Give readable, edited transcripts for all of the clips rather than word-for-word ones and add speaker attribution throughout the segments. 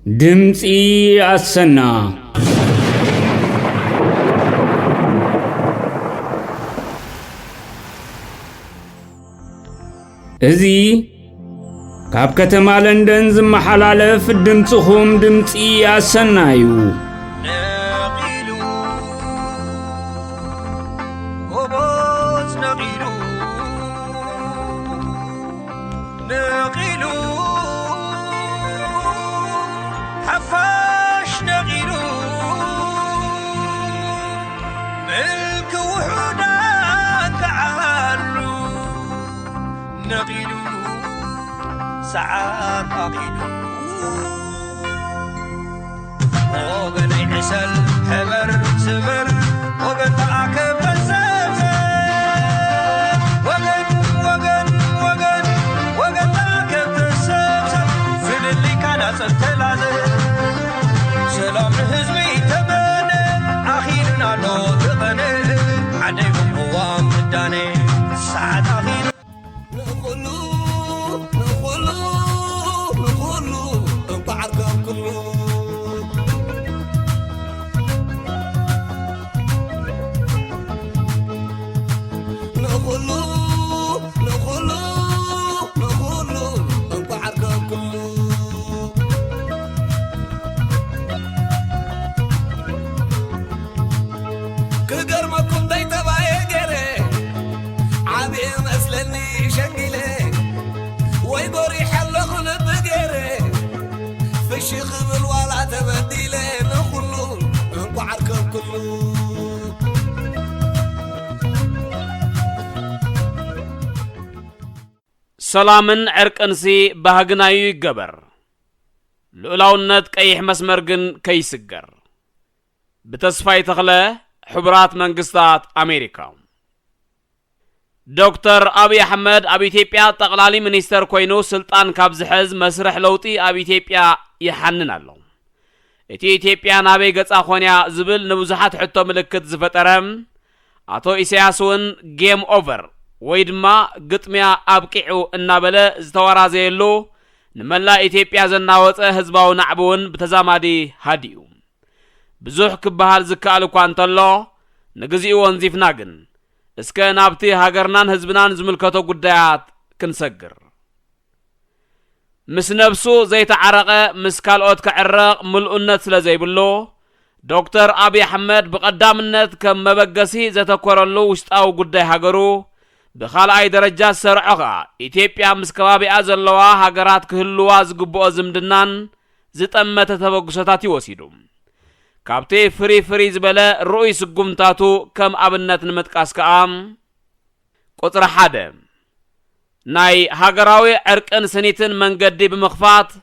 Speaker 1: دمسي السنة ازي كاب كتما لندن زم حلالف دمصهم دمسي السنايو
Speaker 2: حفاش نغيلو ملك وحدا تعالو نغيلو ساعات أغيلو وغن عسل حبر سبر وغن تعاكب الزبزب وغن تعاكب الزبزب في اللي كان سبتلازب سلام حزبي تمنى أخيرنا لو تغنى عديكم هو مداني ساعات أخير نقولو بعركم كله نقولو بعركم كله كقرمكم داي تبعي قري عابي مسلني شنقلي ويقوري حلق نبقري في الشيخ بالولا تبديلي نخلو بعركم كله
Speaker 3: سلامن عرقنسي بهغنايو يقبر لولاونت قيح مسمرغن كيسقر بتصفاي تخله حبرات منغستات امريكا دكتور ابي احمد ابي اثيوبيا تقلالي منستر كوينو سلطان كابزحز مسرح لوطي ابي اثيوبيا يحننالو اتي اثيوبيا نابي غصا خونيا زبل نبزحات حتو ملكت زفطرم اتو اسياسون جيم اوفر ويدما قطميا ابقعو انابله زتورازيلو نملا اثيوبيا زناوصه حزباو نعبون بتزامادي هاديو بزوح كبهال زكالو كانتلو نغزيو ونزيفنا گن اسك نابتي هاگرنان حزبنان زملكتو قدايات كنسقر مس نفسو زيت عرقه مسكالوت كعرق ملؤنت سلازيبلو دكتور ابي احمد بقدامنت كم مبغسي زتكورلو وشطاو قداي هاگرو بخالعي درجات سرعها إثيوبيا مسكبابي أزلوا هاگرات كهلوا زقبو زمدنان زتأمت تبقسطاتي وسيدو كابتي فري زبلا رؤيس قمتاتو كم أبنت نمتكاس كام قطر حادم ناي هاگراوي عرقن سنيتن منقدي بمخفات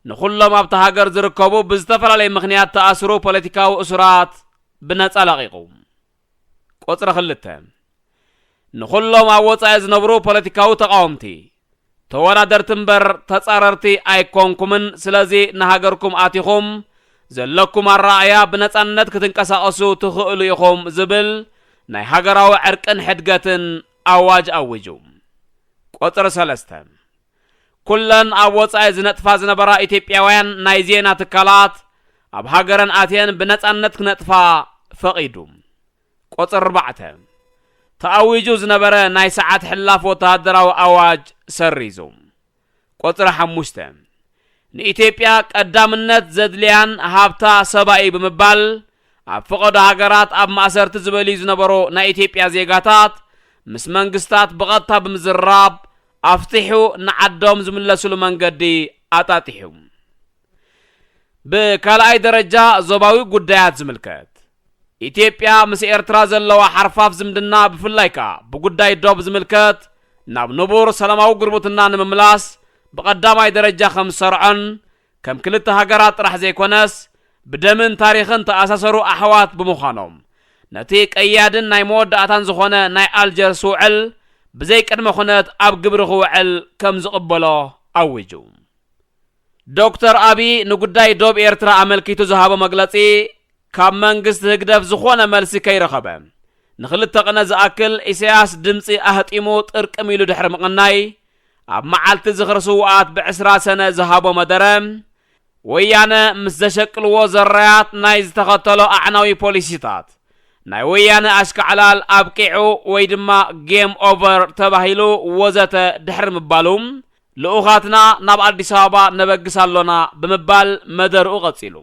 Speaker 3: نخلو مابتا هاگر زركبو بزتفر لي مخنيات تأسرو پوليتيكاو أسرات بنات علاقيقو قطر خلتهم نخلو ما وصا يزنبرو پوليتيكاو تقاومتي توارا درتنبر تصاررتي ايكونكمن سلازي نهاجركم آتيخم زلكم الرأيا بنتأنت كتنكساقسو تخؤلو يخم زبل ناي هاجراو عرقن حدقتن أواج أوجو قطر سلستم كلن أوصا يزنطفا زنبرا إثيوبياوين ناي زينا تكالات أب هاجرن آتين بنتأنت كنطفا فقيدو قطر 4 تأويجو زنبرا ناي ساعات حلاف وتهدراو أواج سريزو قطر 5 نإثيوبيا قدامنت زدليان هابتا سباي بمبال أب فقد هاگرات أب مأسرت زبلي زنبرو نا إثيوبيا زيغاتات مس منغستات بغطا بمزراب أفتحو نعدوم زملسو لمنقدي أتاتحو بكالاي درجة زباوي قدايات زملكت إثيوبيا مس إرترا زلوا حرفاف زمدنا بفلايكا بقداي دوب زملكت ناب نبور سلاماو قربوتنا نمملاس بقداماي درجة 5 سرعن كم كلتا هاگرات رح زيكونس بدمن تاريخن تأساسرو أحوات بمخانوم نتيك أيادن ناي مودعتان زخونة ناي ألجر سوعل بزيك المخونات أب قبرخو عل كم زقبلو أوجو دكتور أبي نقداي دوب إرترا عمل كيتو زهابو مقلطي كام منغست هقدف زخونة ملسي كيرخبه نخلت تقنا زأكل إسياس دمسي أهتيموت إركميلو دحر مقناي أب معالت زخر سوقات ب10 سنة زهابو مدرم ወያነ ምስ ዘሸቅልዎ ዘራያት ናይ ዝተኸተሎ ኣዕናዊ ፖሊሲታት ናይ ወያነ ኣሽከዓላል ኣብቂዑ ወይ ድማ ጌም ኦቨር ተባሂሉ ወዘተ ድሕሪ ምባሉም ልኡኻትና ናብ ኣዲስ አበባ ነበግሳሎና ብምባል መደርኡ ቀጺሉ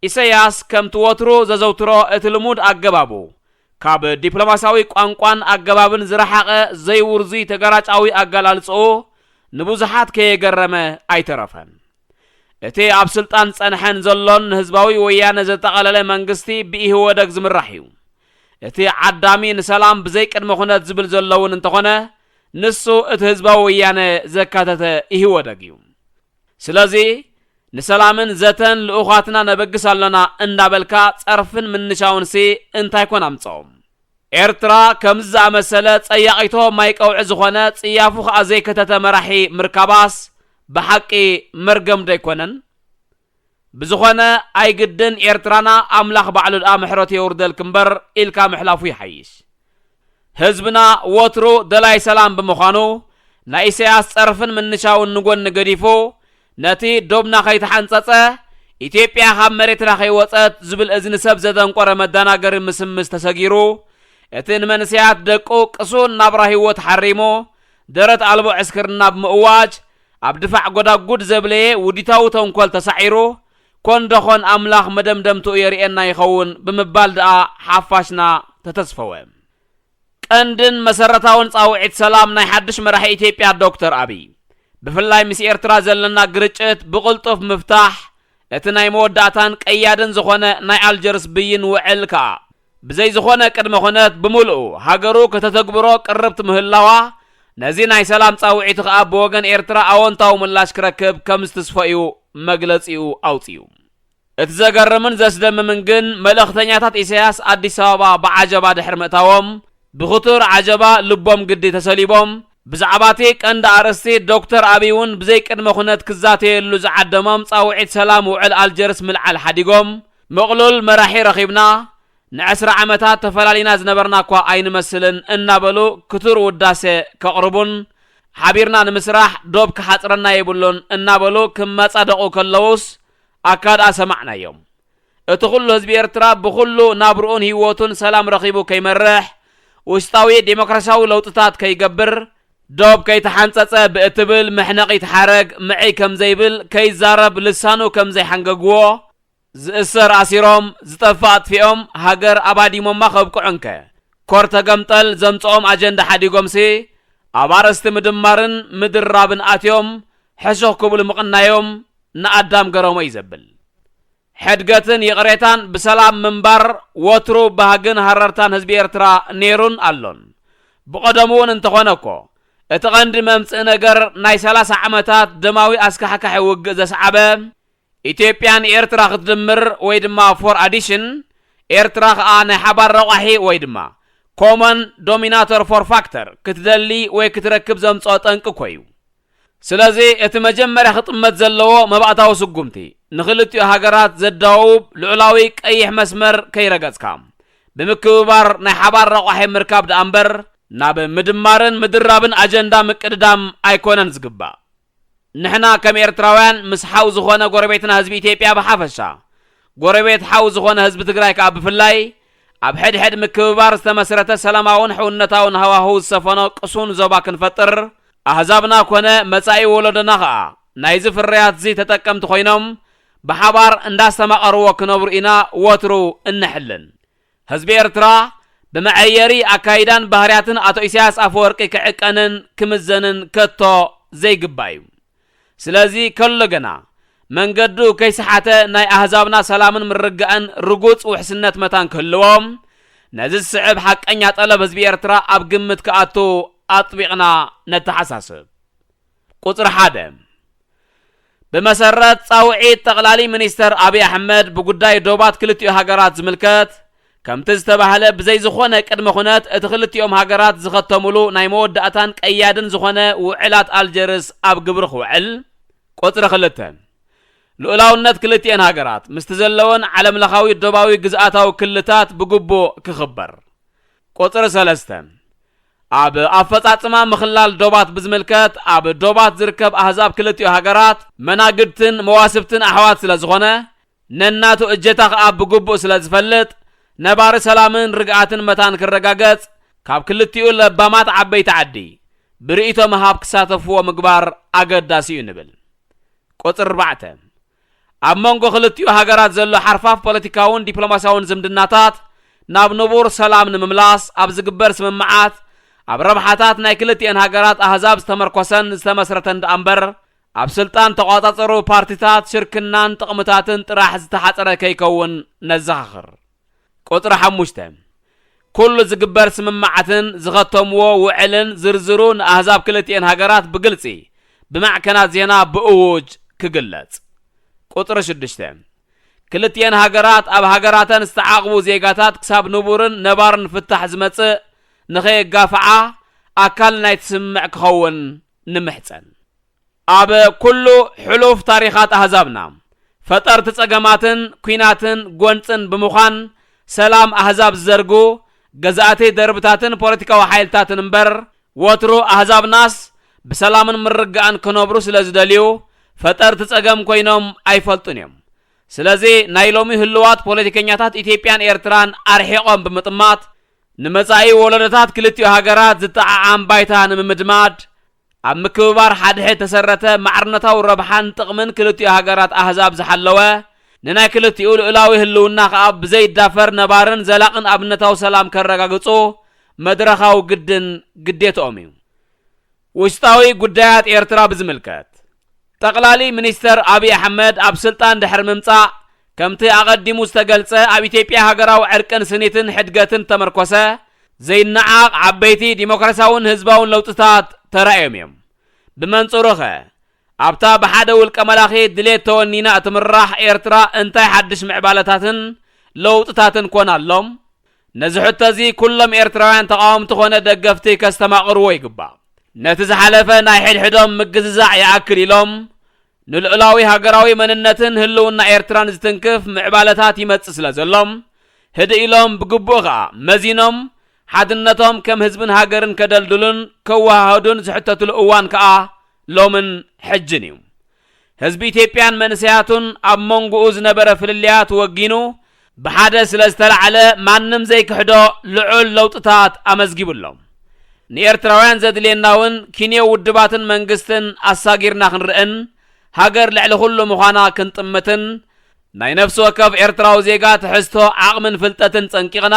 Speaker 3: ኢሳያስ ከምቲ ወትሩ ዘዘውትሮ እቲ ልሙድ ኣገባቡ ካብ ዲፕሎማሲያዊ ቋንቋን ኣገባብን ዝረሓቐ ዘይውርዚ ተገራጫዊ ኣገላልጽኡ ንብዙሓት ከየገረመ ኣይተረፈን እቲ ኣብ ስልጣን ጸንሐን ዘሎን ህዝባዊ ወያነ ዘጠቓለለ መንግስቲ ብኢህወደግ ዝምራሕ እዩ እቲ ዓዳሚ ንሰላም ብዘይ ቅድመ ኩነት ዝብል ዘለውን እንተኾነ ንሱ እቲ ህዝባዊ ወያነ ዘካተተ ኢህወደግ እዩ ስለዚ ንሰላምን ዘተን ልኡኻትና ነበግስ ኣለና እንዳበልካ ጸርፍን ምንሻውንሲ እንታይ ኮን ኣምጾም ኤርትራ ከምዝ ዝኣመሰለ ጸያቒቶ ማይ ቀውዒ ዝኾነ ጽያፉ ኸኣ ዘይከተተ መራሒ ምርካባስ ብሓቂ መርገም ደይኮነን ብዝኾነ ኣይግድን ኤርትራና ኣምላኽ ባዕሉ ድኣ ምሕረት የውርደል ክምበር ኢልካ ምሕላፉ ይሓይሽ ህዝብና ወትሩ ደላይ ሰላም ብምዃኑ ናይ ኢሳያስ ጸርፍን ምንሻውን ንጎን ገዲፉ ነቲ ዶብና ከይተሓንጸጸ ኢትዮጵያ ካብ መሬትና ከይወፀት ዝብል እዝኒ ሰብ ዘደንቆረ መደናገሪ ምስምስ ተሰጊሩ እቲ ንመንስያት ደቁ ቅሱን ናብራ ህይወት ሓሪሞ ደረት ኣልቦ ዕስክርና ብምእዋጅ ኣብ ድፋዕ ጎዳጉድ ዘብለየ ውዲታዊ ተንኰል ተሳዒሩ ኮንደኾን ኣምላኽ መደምደምቱ የርእየና ይኸውን ብምባል ድኣ ሓፋሽና ተተስፈወ ቀንድን መሰረታውን ጻውዒት ሰላም ናይ ሓድሽ መራሒ ኢትዮጵያ ዶክተር አብይ ብፍላይ ምስ ኤርትራ ዘለና ግርጭት ብቕልጡፍ ምፍታሕ እቲ ናይ መወዳእታን ቀያድን ዝኾነ ናይ ኣልጀርስ ብይን ውዕል ከዓ ብዘይ ዝኾነ ቅድመ ኩነት ብምልኡ ሃገሩ ከተተግብሮ ቅርብቲ ምህላዋ ነዚ ናይ ሰላም ጻውዒት ከዓ ብወገን ኤርትራ ኣወንታዊ ምላሽ ክረክብ ከም ዝተስፈዩ መግለጺኡ ኣውፅዩ እቲ ዘገርምን ዘስደምምን ግን መልእኽተኛታት ኢሳያስ ኣዲስ አበባ ብዓጀባ ድሕሪ ምእታዎም ብኽቱር ዓጀባ ልቦም ግዲ ተሰሊቦም ብዛዕባቲ ቀንዲ ኣርእስቲ ዶክተር አብይውን ብዘይ ቅድመ ኩነት ክዛተየሉ ዝዓደሞም ጻውዒት ሰላም ውዕል ኣልጀርስ ምልዓል ሓዲጎም መቕሉል መራሒ ረኺብና ንዕስራ ዓመታት ተፈላሊና ዝነበርና እኳ ኣይንመስልን እናበሉ ክቱር ውዳሴ ከቕርቡን ሓቢርና ንምስራሕ ዶብ ክሓፅረና የብሉን እናበሉ ክመጻደቑ ከለውስ ኣካድኣ ሰማዕናዮም እቲ ኩሉ ህዝቢ ኤርትራ ብኩሉ ናብርኡን ህይወቱን ሰላም ረኺቡ ከይመርሕ ውሽጣዊ ዴሞክራሲያዊ ለውጥታት ከይገብር ዶብ ከይተሓንጸጸ ብእትብል ምሕነቒት ሓረግ ምዒ ከም ዘይብል ከይዛረብ ልሳኑ ከም ዘይሓንገግዎ ዝእሰር ኣሲሮም ዝጠፍእ ኣጥፊኦም ሃገር ኣባዲሞማ ከብቅዑንከ ኮር ተገምጠል ዘምጽኦም ኣጀንዳ ሓዲጎምሲ ኣብ ኣርእስቲ ምድማርን ምድራብን ኣትዮም ሕሾኽ ክብሉ ምቕናዮም ንኣዳም ገረሞ እዩ ዘብል ሕድገትን ይቕሬታን ብሰላም ምንባር ወትሩ ባህግን ሃረርታን ህዝቢ ኤርትራ ነይሩን ኣሎን ብቐደሙ እውን እንተኾነ እኮ እቲ ቀንዲ መምጽእ ነገር ናይ 30 ዓመታት ደማዊ ኣስካሕካሒ ውግእ ዘሰዓበ ኢትዮጵያን ኤርትራ ክትድምር ወይ ድማ ፎር አዲሽን ኤርትራ ከዓ ናይ ሓባር ረቋሒ ወይ ድማ ኮመን ዶሚናተር ፎር ፋክተር ክትደሊ ወይ ክትረክብ ዘምጽኦ ጠንቂ ኮይኑ ስለዚ እቲ መጀመርያ ክጥመት ዘለዎ መባእታዊ ስጉምቲ ንኽልቲኡ ሃገራት ዘዳውብ ልዑላዊ ቀይሕ መስመር ከይረገጽካ ብምክብባር ናይ ሓባር ረቋሒ ምርካብ ደኣ እምበር ናብ ምድማርን ምድራብን ኣጀንዳ ምቅድዳም ኣይኮነን ዝግባእ ንሕና ከም ኤርትራውያን ምስ ሓው ዝኾነ ጎረቤትና ህዝቢ ኢትዮጵያ ብሓፈሻ ጎረቤት ሓው ዝኾነ ህዝቢ ትግራይ ከዓ ብፍላይ ኣብ ሕድሕድ ምክብባር ዝተመስረተ ሰላማውን ሕውነታውን ሃዋህው ዝሰፈኖ ቅሱን ዞባ ክንፈጥር ኣህዛብና ኮነ መጻኢ ወለዶና ከዓ ናይዚ ፍርያት እዚ ተጠቀምቲ ኮይኖም ብሓባር እንዳስተማቐርዎ ክነብሩ ኢና ወትሩ እንሕልን ህዝቢ ኤርትራ ብመዐየሪ ኣካይዳን ባህርያትን ኣቶ ኢሳያስ ኣፈወርቂ ክዕቀንን ክምዘንን ከቶ ዘይግባእ እዩ ስለዚ ከሎ ገና መንገዱ ከይሰሓተ ናይ ኣህዛብና ሰላምን ምርግአን ርጉጽ ውሕስነት መታን ክህልዎም ነዚ ዝስዕብ ሓቀኛ ጠለብ ህዝቢ ኤርትራ ኣብ ግምት ክኣቱ ኣጥቢቕና ነተሓሳስብ ቁጽሪ 1 ብመሰረት ጻውዒት ጠቕላሊ ሚኒስተር አብይ አሕመድ ብጉዳይ ዶባት ክልቲኡ ሃገራት ዝምልከት ከምቲ ዝተባህለ ብዘይ ዝኾነ ቅድመ ኩነት እቲ ክልቲኦም ሃገራት ዝኸተሙሉ ናይ መወዳእታን ቀያድን ዝኾነ ውዕላት ኣልጀርስ ኣብ ግብሪ ክውዕል ቁጽሪ 2 ልኡላውነት ክልቲአን ሃገራት ምስቲ ዘለወን ዓለምለኻዊ ዶባዊ ግዝኣታዊ ክልታት ብግቡእ ክኽበር ቁጽሪ 3 ኣብ ኣፈጻጽማ ምኽላል ዶባት ብዝምልከት ኣብ ዶባት ዝርከብ ኣህዛብ ክልቲኡ ሃገራት መናግድትን መዋስብትን ኣሕዋት ስለ ዝኾነ ነናቱ እጀታ ከዓ ብግቡእ ስለ ዝፈልጥ ነባሪ ሰላምን ርግኣትን መታን ክረጋገጽ ካብ ክልቲኡ ለባማት ዓበይቲ ዓዲ ብርእቶ መሃብ ክሳተፍዎ ምግባር ኣገዳሲ እዩ ንብል። ቁጽር 4 ኣብ መንጎ ክልቲኡ ሃገራት ዘሎ ሓርፋፍ ፖለቲካውን ዲፕሎማስያውን ዝምድናታት ናብ ንቡር ሰላም ንምምላስ ኣብ ዝግበር ስምምዓት ኣብ ረብሓታት ናይ ክልቲአን ሃገራት ኣህዛብ ዝተመርኮሰን ዝተመስረተን ደኣምበር ኣብ ስልጣን ተቆጻጸሩ ፓርቲታት ሽርክናን ጥቕምታትን ጥራሕ ዝተሓጸረ ከይከውን ነዘኻኽር። ቁጽሪ 5 ኩሉ ዝግበር ስምምዓትን ዝኸተምዎ ውዕልን ዝርዝሩ ንኣህዛብ ክልቲአን ሃገራት ብግልጺ ብማዕከናት ዜና ብእውጅ ክግለጽ። ቁጽሪ 6 ክልቲአን ሃገራት ኣብ ሃገራተን ዝተዓቕቡ ዜጋታት ክሳብ ንቡርን ነባርን ፍታሕ ዝመጽእ ንኸየጋፍዓ ኣካል ናይ ትስምዕ ክኸውን ንምሕፀን። ኣብ ኩሉ ሕሉፍ ታሪኻት ኣህዛብና ፈጠርቲ ጸገማትን ኩናትን ጎንፅን ብምዃን ሰላም ኣህዛብ ዝዘርጉ ገዛእቲ ደርብታትን ፖለቲካዊ ሓይልታትን እምበር ወትሩ ኣህዛብናስ ብሰላምን ምርግኣን ክነብሩ ስለ ዝደልዩ ፈጠርቲ ጸገም ኮይኖም ኣይፈልጡን እዮም። ስለዚ ናይ ሎሚ ህልዋት ፖለቲከኛታት ኢትዮጵያን ኤርትራን ኣርሒቆም ብምጥማት ንመጻኢ ወለዶታት ክልቲኡ ሃገራት ዝተዓዓም ባይታ ንምምድማድ ኣብ ምክብባር ሓድሕድ ተሰረተ ማዕርነታዊ ረብሓን ጥቕምን ክልቲኡ ሃገራት ኣህዛብ ዝሓለወ ንናይ ክልቲኡ ልዕላዊ ህልውና ከዓ ብዘይዳፈር ነባርን ዘላቕን ኣብነታዊ ሰላም ከረጋግጹ መድረኻዊ ግድን ግዴትኦም እዩ። ውሽጣዊ ጉዳያት ኤርትራ ብዝምልከት ጠቕላሊ ሚኒስተር አብይ አሕመድ ኣብ ስልጣን ድሕሪ ምምጻእ ከምቲ ኣቐዲሙ ዝተገልጸ ኣብ ኢትዮጵያ ሃገራዊ ዕርቅን ስኒትን ሕድገትን ተመርኮሰ ዘይነዓቕ ዓበይቲ ዲሞክራሲያውን ህዝባውን ለውጥታት ተራእዮም እዮም። ብመንጽሩ ኸ ኣብታ ብሓደ ውልቀ መላኺ ድሌት ተወኒና እትምራሕ ኤርትራ እንታይ ሓድሽ ምዕባለታትን ለውጥታትን ኮን ኣሎም? ነዚ ሕቶ እዚ ኩሎም ኤርትራውያን ተቃወምቲ ኾነ ደገፍቲ ከስተማቕርዎ ይግባእ። ነቲ ዝሓለፈ ናይ ሕድሕዶም ምግዝዛዕ ይኣክል ኢሎም ንልዕላዊ ሃገራዊ መንነትን ህልውና ኤርትራን ዝትንክፍ ምዕባለታት ይመጽእ ስለ ዘሎም ህድ ኢሎም ብግቡእ ከዓ መዚኖም ሓድነቶም ከም ህዝብን ሃገርን ከደልድሉን ከዋሃዱን ዝሕተትሉ እዋን ከዓ ሎምን ሕጅን እዩ። ህዝቢ ኢትዮጵያን መንስያቱን ኣብ መንጎኡ ዝነበረ ፍልልያት ወጊኑ ብሓደ ስለ ዝተላዕለ ማንም ዘይክሕዶ ልዑል ለውጥታት ኣመዝጊቡሎም። ንኤርትራውያን ዘድልየናውን ኪንዮ ውድባትን መንግስትን ኣሳጊርና ክንርአን ሃገር ልዕሊ ኩሉ ምዃና ክንጥምትን ናይ ነፍሲ ወከፍ ኤርትራዊ ዜጋ ትሕዝቶ ዓቕምን ፍልጠትን ጸንቂቕና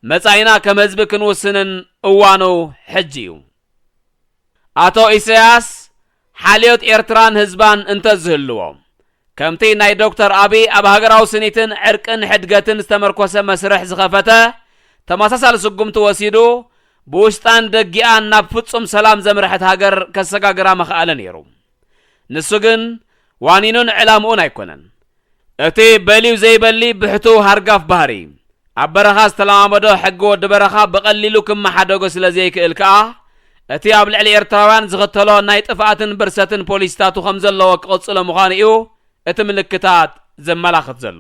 Speaker 3: መጻኢና ከም ህዝቢ ክንውስንን እዋኑ ሕጂ እዩ። ኣቶ ኢሳያስ ሓልዮት ኤርትራን ህዝባን እንተዝህልዎም ከምቲ ናይ ዶክተር አብይ ኣብ ሃገራዊ ስኒትን ዕርቅን ሕድገትን ዝተመርኮሰ መስርሕ ዝኸፈተ ተመሳሳሊ ስጉምቲ ወሲዱ ብውሽጣን ደጊኣን ናብ ፍጹም ሰላም ዘምርሐት ሃገር ከሰጋግራ መኽኣለ ነይሩ። ንሱ ግን ዋኒኑን ዕላምኡን ኣይኮነን። እቲ በሊው ዘይበሊ ብሕቱ ሃርጋፍ ባህሪ ኣብ በረኻ ዝተለማመዶ ሕጊ ወዲ በረኻ ብቐሊሉ ክመሓደጎ ስለ ዘይክእል ከዓ እቲ ኣብ ልዕሊ ኤርትራውያን ዝኽተሎ ናይ ጥፍኣትን ብርሰትን ፖሊስታቱ ከም ዘለዎ ክቕጽሎ ምዃኑ እዩ እቲ ምልክታት ዘመላኽት ዘሎ።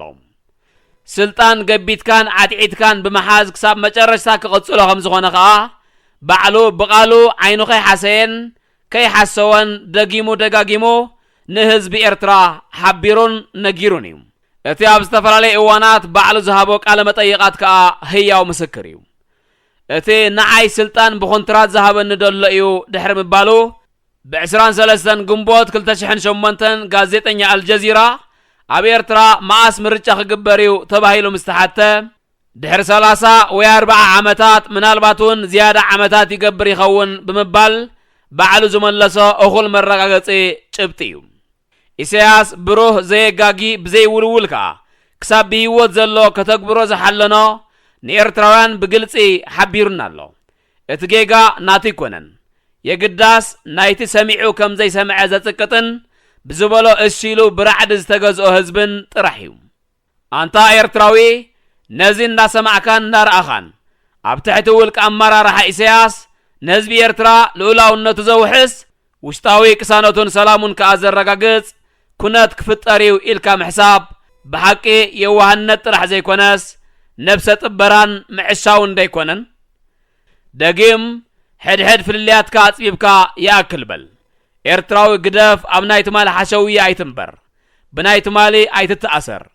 Speaker 3: ስልጣን ገቢትካን ዓጢዒትካን ብምሓዝ ክሳብ መጨረሻ ክቕጽሎ ከም ዝኾነ ከዓ ባዕሉ ብቓሉ ዓይኑ ከይሓሰየን ከይሓሰወን ደጊሙ ደጋጊሙ ንህዝቢ ኤርትራ ሓቢሩን ነጊሩን እዩ። እቲ ኣብ ዝተፈላለየ እዋናት ባዕሉ ዝሃቦ ቃለ መጠይቃት ከዓ ህያው ምስክር እዩ። እቲ ንዓይ ስልጣን ብኮንትራት ዝሃበኒ ደሎ እዩ ድሕሪ ምባሉ ብ23 ግንቦት 2008 ጋዜጠኛ አልጀዚራ ኣብ ኤርትራ ማእስ ምርጫ ክግበር እዩ ተባሂሉ ምስተሓተ ድሕሪ 30 ወይ 40 ዓመታት ምናልባት እውን ዝያዳ ዓመታት ይገብር ይኸውን ብምባል ባዕሉ ዝመለሶ እኹል መረጋገፂ ጭብጢ እዩ። ኢሳያስ ብሩህ ዘየጋጊ ብዘይውልውል ከዓ ክሳብ ብህይወት ዘሎ ከተግብሮ ዝሓለኖ ንኤርትራውያን ብግልፂ ሓቢሩና ኣሎ። እቲ ጌጋ ናቱ ይኮነን የግዳስ ናይቲ ሰሚዑ ከም ዘይሰምዐ ዘጽቅጥን ብዝበሎ እሺሉ ብራዕዲ ዝተገዝኦ ህዝብን ጥራሕ እዩ። ኣንታ ኤርትራዊ ነዚ እንዳሰማዕካን እንዳረኣኻን ኣብ ትሕቲ ውልቂ ኣመራርሓ ኢሳያስ ንህዝቢ ኤርትራ ልዑላውነቱ ዘውሕስ ውሽጣዊ ቅሳነቱን ሰላሙን ከዓ ዘረጋግጽ ኩነት ክፍጠር እዩ ኢልካ ምሕሳብ ብሓቂ የዋህነት ጥራሕ ዘይኮነስ ነብሰ ጥበራን ምዕሻው እንዳይኮነን ደጊም حد فللياتك أصبيبك يأكل بل إرتراوي قدف أبناي تمالي حشوية أيتنبر بناي تمالي أيتتأثر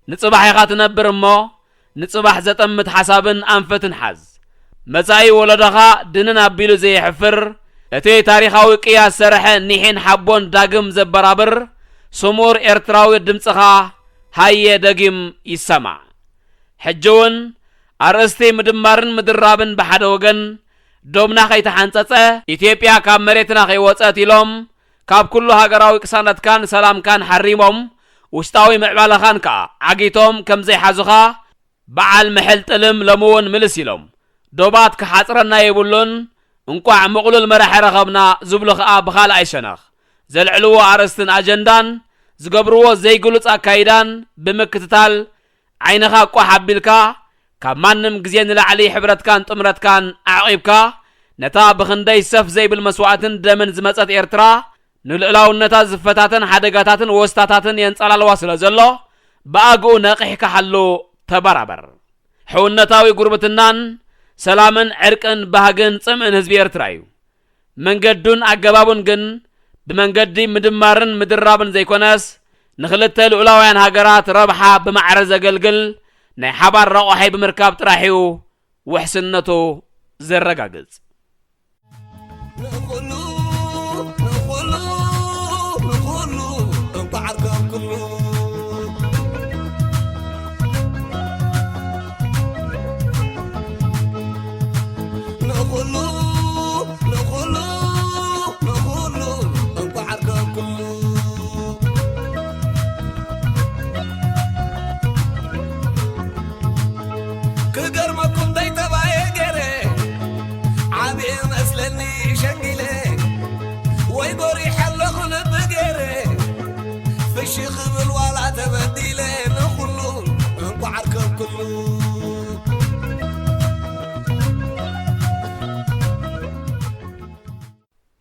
Speaker 3: نصبح يخات نبر مو نصبح زتمت حسابن أنفتن حز مزاي ولدخا دنن أبيلو زي حفر اتي تاريخاوي قياس سرح نيحين حبون داقم زبرابر سمور إرتراوي دمسخا هاي داقم يسمع حجون أرستي مدمارن مدرابن بحد وغن دومنا خي تحانصصه ኢትዮጵያ ካብ መሬትና ከይወፀት ኢሎም ካብ ኩሉ ሃገራዊ ቅሳነት ካን ሰላም ካን ሓሪሞም ውሽጣዊ ምዕባለኻን ከ ዓጊቶም ከም ዘይሓዙኻ በዓል መሕልጥልም ለምውን ምልስ ኢሎም ዶባት ከሓጽረና ይብሉን እንቋዕ መቕሉል መራሒ ረኸብና ዝብሉ ኸኣ ብኻልኣይ ሸነኽ ዘልዕልዎ ኣርስትን ኣጀንዳን ዝገብርዎ ዘይግሉጽ ኣካይዳን ብምክትታል ዓይንኻ ቋሕ ኣቢልካ ካብ ማንም ግዜ ንላዕሊ ሕብረትካን ጥምረትካን ዓቂብካ ነታ ብኽንደይ ሰፍ ዘይብል መስዋዕትን ደምን ዝመጸት ኤርትራ ንልዕላውነታ ዝፈታትን ሓደጋታትን ወስታታትን የንጸላልዋ ስለ ዘሎ ብኣግኡ ነቂሕካ ሓሉ ተበራበር ሕውነታዊ ጉርብትናን ሰላምን ዕርቅን ባህግን ጽምእን ህዝቢ ኤርትራ እዩ መንገዱን ኣገባቡን ግን ብመንገዲ ምድማርን ምድራብን ዘይኮነስ ንኽልተ ልዑላውያን ሃገራት ረብሓ ብማዕረ ዘገልግል ናይ ሓባር ረቑሓይ ብምርካብ ጥራሕዩ ውሕስነቱ ዘረጋግጽ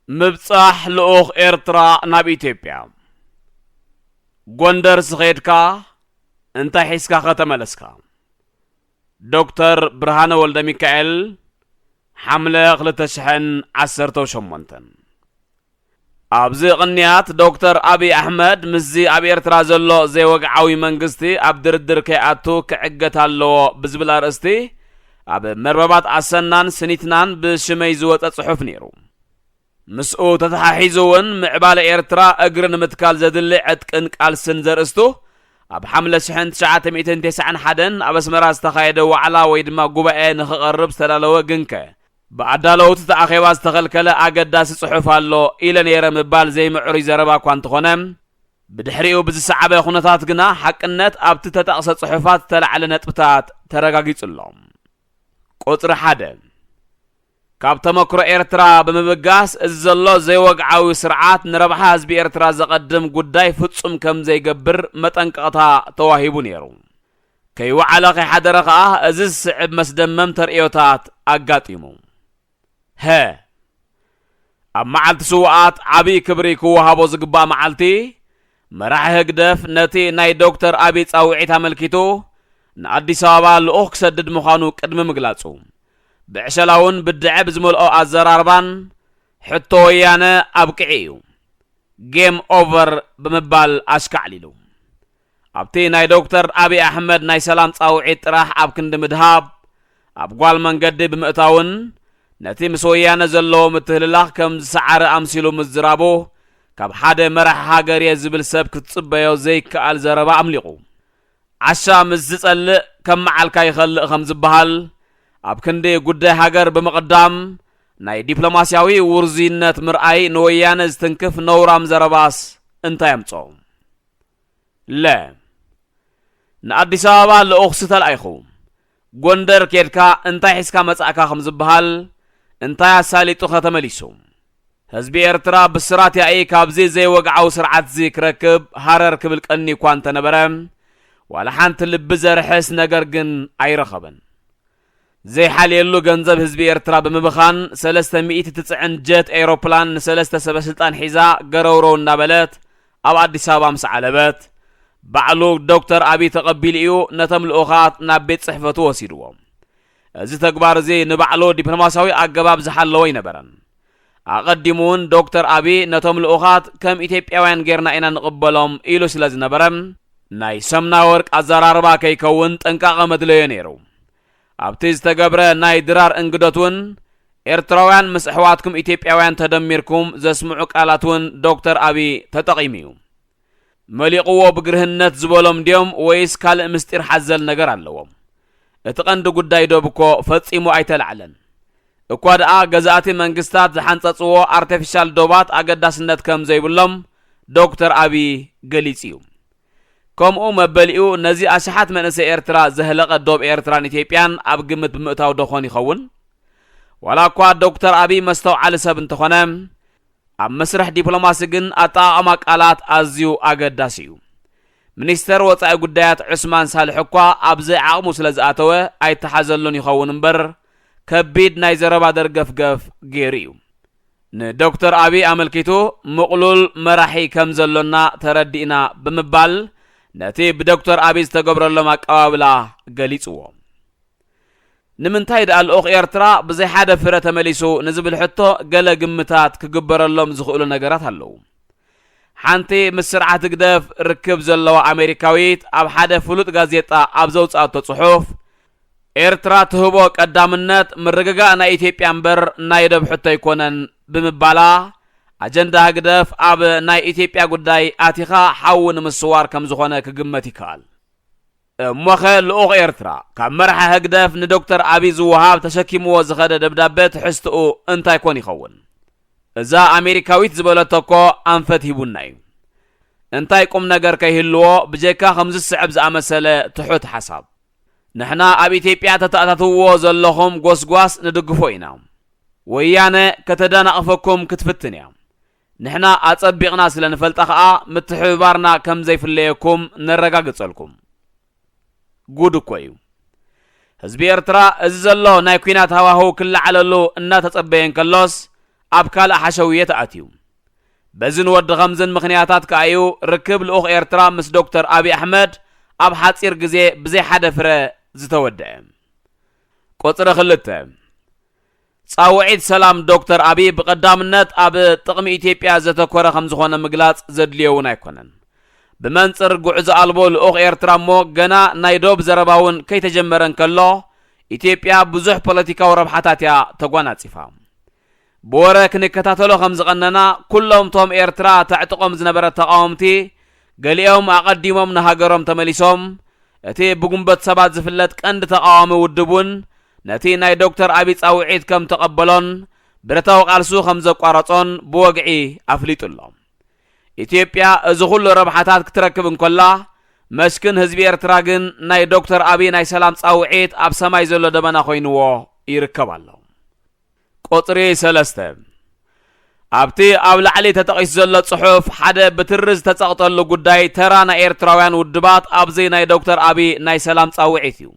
Speaker 3: مبصح لأخ إرترا ناب إثيوبيا غوندر سخيدكا انت حسكا ختملسكا دكتور برهان ولد ميكائيل حملة غلتشحن عسرتو شمونتن أبزي غنيات دكتور أبي أحمد مزي أبي إرترا زلو زي وقعوي منقستي أبدردر كياتو كعقتالو بزبلا رأستي أبي مربابات أسنان سنيتنان بشميزوات الصحف نيرو مسؤو تتحيزون معبال إيرترا أقرن متكال زدلي عدكن قال سنزر استو أب حملة شحن 991 حدن أبس مراس تخايد وعلا ويدما قبائي نخقرب سلالو قنكا بعدالو تتأخيواز تخلكلا أقداس صحف اللو إلا نيرا مبال زي معوري زربا كوانت خونم بدحريو بزي سعبا خونتات قنا حق النت أب تتأقصد صحفات تلع لنتبتات ترقاقيت اللهم قطر حدن ካብ ተመክሮ ኤርትራ በመበጋስ እዘሎ ዘይወግዓዊ ስርዓት ንረብሓ ህዝቢ ኤርትራ ዘቀድም ጉዳይ ፍጹም ከም ዘይገብር መጠንቀቕታ ተዋሂቡ ነይሩ ከይወዓለ ከይሓደረ ኸኣ እዚ ስዕብ መስደመም ተርእዮታት ኣጋጢሙ ኣብ መዓልቲ ስውኣት ዓብዪ ክብሪ ክወሃቦ ዝግባእ መዓልቲ መራሒ ህግደፍ ነቲ ናይ ዶክተር አብይ ጻውዒት ኣመልኪቱ ንኣዲስ አበባ ልኡኽ ክሰድድ ምዃኑ ቅድሚ ምግላጹ بعشلاون بدعب زمل او ازراربان حتى ويانا ابقعيو جيم اوفر بمبال اشكعليلو ابتي ناي دكتور ابي احمد ناي سلام صاوعيت راح ابكند مدهاب ابقوال منقد بمئتاون نتي مسويانا زلو متهللاخ كم سعر امسيلو مزرابو كاب حدا مرح هاجر يزبل سب كتصبيو زي كال زربا امليقو عشا مزصل كم معلكا يخلق خمز بحال أب كندي قد هاجر بمقدام ناي دبلوماسياوي ورزينة مرأي نويان استنكف نورام زرباس انت يمتصو لا نأدي سابا لأخصة الأيخو غوندر كيركا انت حسكا مسأكا خمز بحال انت يسالي تخطم ليسو هزبي ارترا بسرات يأي كابزي زي وقعو سرعات زي كركب هارر كبلك اني كوانت نبرم ولحان تلبزر حس نقرقن اي رخبن زي حالي اللو جنزب هزبي ارترا بمبخان 390 جيت ايروبلان 3 حزاء قرورو النابلات او أديس أبابا مسعلبات بعلو دكتور أبي تقبيل ايو نتم الأوخات نابيت صحفته وسيروهم እዚ ተግባር እዚ ንባዕሉ ዲፕሎማሲያዊ አገባብ ዝሓለወ ይነበረን አቀዲሙን ዶክተር አቢ ነቶም ልኡኻት ከም ኢትዮጵያውያን ጌርና ኢና ንቅበሎም ኢሉ ስለ ዝነበረ ናይ ሰምና ወርቅ አዘራርባ ከይከውን ጠንቃቐ መድለዮ ነይሩ ኣብቲ ዝተገብረ ናይ ድራር እንግዶቱን ኤርትራውያን ምስ ኣሕዋትኩም ኢትዮጵያውያን ተደሚርኩም ዘስምዑ ቃላቱን ዶክተር አቢ ተጠቂሙ እዩ መሊቕዎ ብግርህነት ዝበሎም ድዮም ወይስ ካልእ ምስጢር ሓዘል ነገር ኣለዎም እቲ ቀንዲ ጉዳይ ዶብኮ ፈጺሙ ኣይተላዕለን እኳ ደኣ ገዛእቲ መንግስታት ዝሓንፀፅዎ አርቲፊሻል ዶባት ኣገዳስነት ከም ዘይብሎም ዶክተር አቢ ገሊጽ እዩ ከምኡ መበሊኡ ነዚ ኣሽሓት መንእሰይ ኤርትራ ዘህለቐ ዶብ ኤርትራን ኢትዮጵያን ኣብ ግምት ብምእታው ደኾን ይኸውን ዋላ እኳ ዶክተር አቢ መስተውዓሊ ሰብ እንተኾነ ኣብ መስርሕ ዲፕሎማሲ ግን ኣጠቓቕማ ቃላት ኣዝዩ ኣገዳሲ እዩ ሚኒስተር ወፃኢ ጉዳያት ዑስማን ሳልሕ እኳ ኣብዚ ዓቕሙ ስለ ዝኣተወ ኣይተሓዘሉን ይኸውን እምበር ከቢድ ናይ ዘረባ ደርገፍገፍ ገይሩ እዩ ንዶክተር አቢ ኣመልኪቱ ምቕሉል መራሒ ከም ዘሎና ተረዲእና ብምባል ነቲ ብዶክተር አቢ ዝተገብረሎም ኣቀባብላ ገሊጽዎ ንምንታይ ደኣ ልኡኽ ኤርትራ ብዘይ ሓደ ፍረ ተመሊሱ ንዝብል ሕቶ ገለ ግምታት ክግበረሎም ዝኽእሉ ነገራት ኣለዉ ሓንቲ ምስ ስርዓት ግደፍ ርክብ ዘለዋ ኣሜሪካዊት ኣብ ሓደ ፍሉጥ ጋዜጣ ኣብ ዘውፅኣቶ ጽሑፍ ኤርትራ ትህቦ ቀዳምነት ምርግጋእ ናይ ኢትዮጵያ እምበር ናይ ደብ ሕቶ ኣይኮነን ብምባላ አጀንዳ ግደፍ ኣብ ናይ ኢትዮጵያ ጉዳይ ኣቲኻ ሓው ንምስዋር ከም ዝኾነ ክግመት ይከኣል እሞኸ ልኡኽ ኤርትራ ካብ መርሓ ህግደፍ ንዶክተር አቢ ዝወሃብ ተሸኪምዎ ዝኸደ ደብዳቤ ትሕዝትኡ እንታይ ኮን ይኸውን እዛ ኣሜሪካዊት ዝበለቶ እኮ ኣንፈት ሂቡና እዩ እንታይ ቁም ነገር ከይህልዎ ብጀካ ከምዚ ስዕብ ዝኣመሰለ ትሑት ሓሳብ ንሕና ኣብ ኢትዮጵያ ተተኣታትዎ ዘለኹም ጎስጓስ ንድግፎ ኢና ወያነ ከተደናቕፈኩም ክትፍትን እያ ንሕና ኣጸቢቕና ስለ ንፈልጣ ኸኣ ምትሕብባርና ከም ዘይፍለየኩም ነረጋግጸልኩም ጉድ እኮ እዩ ህዝቢ ኤርትራ እዚ ዘሎ ናይ ኩናት ሃዋህው ክለዓለሉ እናተጸበየን ከሎስ ኣብ ካልእ ሓሸውየ ተኣትዩ በዚ ንወዲ ኸምዝን ምኽንያታት ከኣ እዩ ርክብ ልኡኽ ኤርትራ ምስ ዶክተር አቢ ኣሕመድ ኣብ ሓፂር ግዜ ብዘይ ሓደ ፍረ ዝተወድአ ቁፅሪ 2 ጻውዒት ሰላም ዶክተር አቢ ብቀዳምነት ኣብ ጥቕሚ ኢትዮጵያ ዘተኮረ ከም ዝኾነ ምግላጽ ዘድልየውን ኣይኮነን ብመንጽር ጉዕዞ ኣልቦ ልኡኽ ኤርትራ እሞ ገና ናይ ዶብ ዘረባውን ከይተጀመረን ከሎ ኢትዮጵያ ብዙሕ ፖለቲካዊ ረብሓታት እያ ተጓናጺፋ ብወረ ክንከታተሎ ከም ዝቐነና ኩሎም ቶም ኤርትራ ተዕጥቆም ዝነበረ ተቃወምቲ ገሊኦም ኣቐዲሞም ንሃገሮም ተመሊሶም እቲ ብጉንበት ሰባት ዝፍለጥ ቀንዲ ተቃዋሚ ውድቡን ነቲ ናይ ዶክተር አቢ ጻውዒት ከም ተቐበሎን ብረታዊ ቃልሱ ከም ዘቋረጾን ብወግዒ ኣፍሊጡሎም ኢትዮጵያ እዚ ኩሉ ረብሓታት ክትረክብ እንከላ መስክን ህዝቢ ኤርትራ ግን ናይ ዶክተር አቢ ናይ ሰላም ጻውዒት ኣብ ሰማይ ዘሎ ደበና ኮይንዎ ይርከብ ኣሎ ቁፅሪ 3 ኣብቲ ኣብ ላዕሊ ተጠቒሱ ዘሎ ጽሑፍ ሓደ ብትርዝ ተጸቕጠሉ ጉዳይ ተራ ናይ ኤርትራውያን ውድባት ኣብዚ ናይ ዶክተር አቢ ናይ ሰላም ጻውዒት እዩ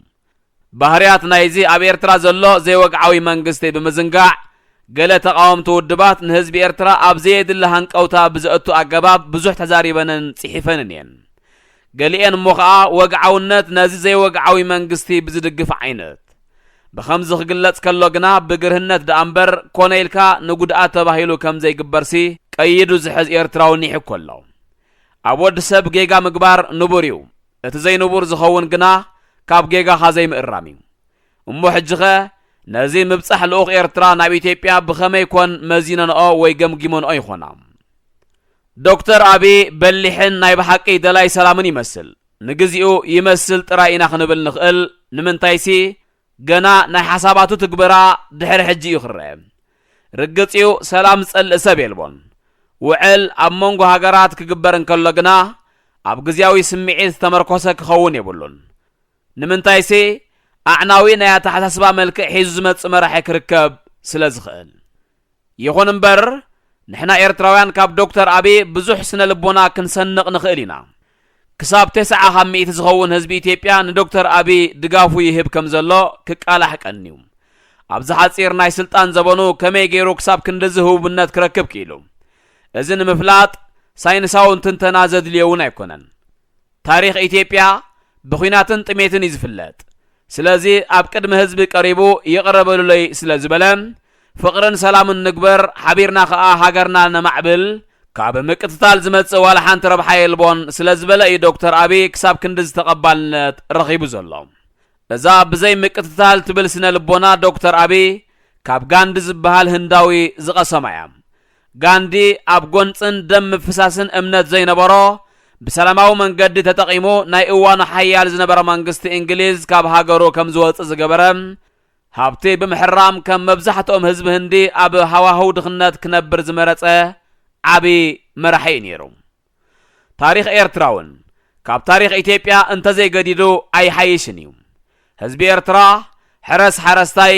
Speaker 3: ባህርያት ናይዚ ኣብ ኤርትራ ዘሎ ዘይወግዓዊ መንግስቲ ብምዝንጋዕ ገለ ተቃወምቲ ውድባት ንህዝቢ ኤርትራ ኣብ ዘየድሊ ሃንቀውታ ብዝእቱ ኣገባብ ብዙሕ ተዛሪበንን ጽሒፈንን እየን ገሊአን እሞ ኸኣ ወግዓውነት ነዚ ዘይወግዓዊ መንግስቲ ብዝድግፍ ዓይነት ብኸምዚ ክግለጽ ከሎ ግና ብግርህነት ደኣ እምበር ኮነ ኢልካ ንጉድኣት ተባሂሉ ከም ዘይግበርሲ ቀይዱ ዝሕዝ ኤርትራዊ ኒሕኮ ኣሎ ኣብ ወዲ ሰብ ጌጋ ምግባር ንቡር እዩ እቲ ዘይንቡር ዝኸውን ግና ካብ ጌጋኻ ዘይምእራም እዩ እሞ ሕጅኸ ነዚ ምብጻሕ ልኡኽ ኤርትራ ናብ ኢትዮጵያ ብኸመይ ኮን መዚነንኦ ወይ ገምጊሞንኦ ይኾና ዶክተር አቢ በሊሕን ናይ ብሓቂ ደላይ ሰላምን ይመስል ንግዚኡ ይመስል ጥራይ ኢና ክንብል ንኽእል ንምንታይሲ ገና ናይ ሓሳባቱ ትግበራ ድሕሪ ሕጂ እዩ ክርአ ርግጽዩ ሰላም ዝጸልእ ሰብ የልቦን ውዕል ኣብ መንጎ ሃገራት ክግበር እንከሎ ግና ኣብ ግዜያዊ ስምዒት ተመርኮሰ ክኸውን የብሉን ንምንታይሲ ኣዕናዊ ናይ ኣተሓሳስባ መልክዕ ሒዙ ዝመጽእ መራሒ ክርከብ ስለ ዝኽእል ይኹን እምበር ንሕና ኤርትራውያን ካብ ዶክተር አቢ ብዙሕ ስነ ልቦና ክንሰንቕ ንኽእል ኢና ክሳብ 900 ዝኸውን ህዝቢ ኢትዮጵያ ንዶክተር አቢ ድጋፉ ይህብ ከም ዘሎ ክቃላሕ ቀኒዩ ኣብዚ ሓፂር ናይ ስልጣን ዘበኑ ከመይ ገይሩ ክሳብ ክንደዚ ህቡብነት ክረክብ ክኢሉ እዚ ንምፍላጥ ሳይንሳዊ ትንተና ዘድልየውን ኣይኮነን ታሪኽ ኢትዮጵያ ብኹናትን ጥሜትን ይዝፍለጥ ስለዚህ ኣብ ቅድሚ ህዝቢ ቀሪቡ ይቕረበሉለይ ስለዝበለም ፍቕርን ሰላምን ንግበር ሓቢርና ከዓ ሃገርና ነማዕብል ካብ ምቅትታል ዝመጽእ ዋላ ሓንቲ ረብሓ የልቦን ስለዝበለ እዩ ዶክተር አብይ ክሳብ ክንዲ ዝተቐባልነት ረኺቡ ዘሎ እዛ ብዘይ ምቅትታል ትብል ስነ ልቦና ዶክተር አብይ ካብ ጋንዲ ዝበሃል ህንዳዊ ዝቐሰማ እያ ጋንዲ ኣብ ጎንፅን ደም ምፍሳስን እምነት ዘይነበሮ ብሰላማዊ መንገዲ ተጠቂሙ ናይ እዋኑ ሓያል ዝነበረ መንግስቲ እንግሊዝ ካብ ሃገሩ ከም ዝወፅእ ዝገበረ ሃብቲ ብምሕራም ከም መብዛሕትኦም ህዝቢ ህንዲ ኣብ ሃዋህው ድኽነት ክነብር ዝመረፀ ዓብይ መራሒ ነይሩ ታሪኽ ኤርትራውን ካብ ታሪኽ ኢትዮጵያ እንተዘይገዲዱ ኣይሓይሽን እዩ ህዝቢ ኤርትራ ሕረስ ሓረስታይ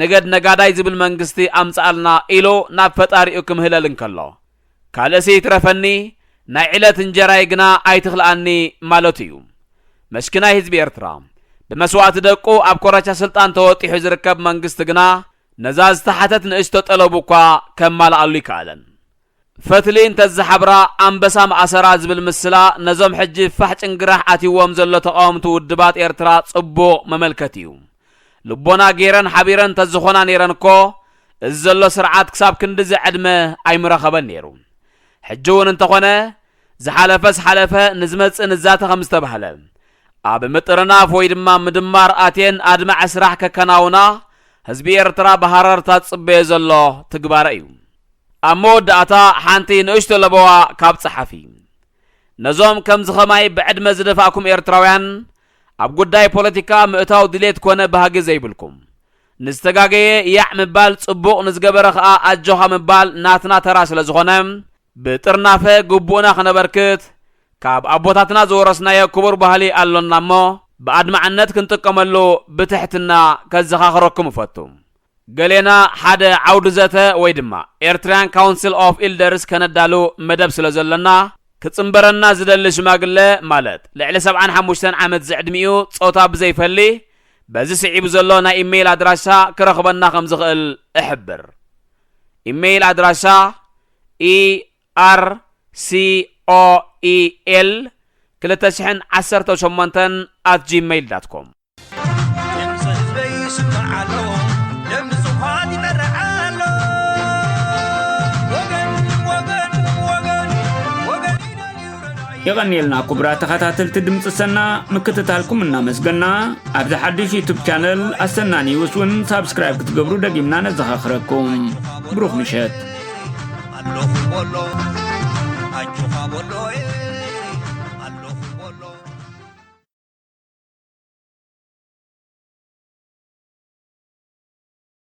Speaker 3: ነገድ ነጋዳይ ዝብል መንግስቲ ኣምጻልና ኢሉ ናብ ፈጣሪኡ ክምህለል እንከሎ ካልእሲ ይትረፈኒ ናይ ዕለት እንጀራይ ግና ኣይትኽልኣኒ ማለት እዩ መሽክናይ ህዝቢ ኤርትራ ብመስዋዕቲ ደቁ ኣብ ኮረቻ ስልጣን ተወጢሑ ዝርከብ መንግስቲ ግና ነዛ ዝተሓተት ንእሽቶ ጠለቡ እኳ ከማልኣሉ ይከኣለን ፈትሊ እንተዝሓብራ ኣንበሳ ማእሰራ ዝብል ምስላ ነዞም ሕጂ ፋሕ ጭንግራሕ ኣትይዎም ዘሎ ተቃወምቲ ውድባት ኤርትራ ጽቡቕ መመልከት እዩ ልቦና ገይረን ሓቢረን ተዝኾና ነይረን እኮ እዚ ዘሎ ስርዓት ክሳብ ክንዲ ዝዕድመ ኣይምረኸበን ነይሩ ሕጂ እውን እንተኾነ ዝሓለፈስ ሓለፈ ንዝመጽእ ንዛተ ከም ዝተባህለ ኣብ ምጥርናፍ ወይ ድማ ምድማር ኣትየን ኣድማዕ ስራሕ ከከናውና ህዝቢ ኤርትራ ብሃረርታ ጽበየ ዘሎ ትግባረ እዩ ኣብ መወዳእታ ሓንቲ ንእሽቶ ለበዋ ካብ ጸሓፊ ነዞም ከም ዝኸማይ ብዕድመ ዝደፋእኩም ኤርትራውያን ኣብ ጉዳይ ፖለቲካ ምእታው ድሌት ኮነ ባህጊ ዘይብልኩም ንዝተጋገየ ያዕ ምባል ጽቡቕ ንዝገበረ ከዓ ኣጆኻ ምባል ናትና ተራ ስለ ዝኾነ ብጥርናፈ ግቡእና ክነበርክት ካብ ኣቦታትና ዝወረስናዮ ክቡር ባህሊ ኣሎና እሞ ብኣድማዕነት ክንጥቀመሉ ብትሕትና ከዘኻኽረኩም እፈቱ ገሌና ሓደ ዓውዲ ዘተ ወይ ድማ ኤርትራን ካውንስል ኦፍ ኢልደርስ ከነዳሉ መደብ ስለ ዘለና ክጽምበረና ዝደሊ ሽማግለ ማለት ልዕሊ 75 ዓመት ዝዕድሚኡ ጾታ ብዘይፈሊ በዚ ስዒቡ ዘሎ ናይ ኢሜይል ኣድራሻ ክረኽበና ከም ዝኽእል እሕብር ኢሜይል ኣድራሻ ercoel2018@gmail.com
Speaker 1: يغنيلنا كبرى تخاتلت دمت السنة مكتتالكم النامسقنا أبدا حدش يوتيوب channel السناني وسون سابسكرايب كتقبرو دقيمنا نزخاخركم بروخ مشهد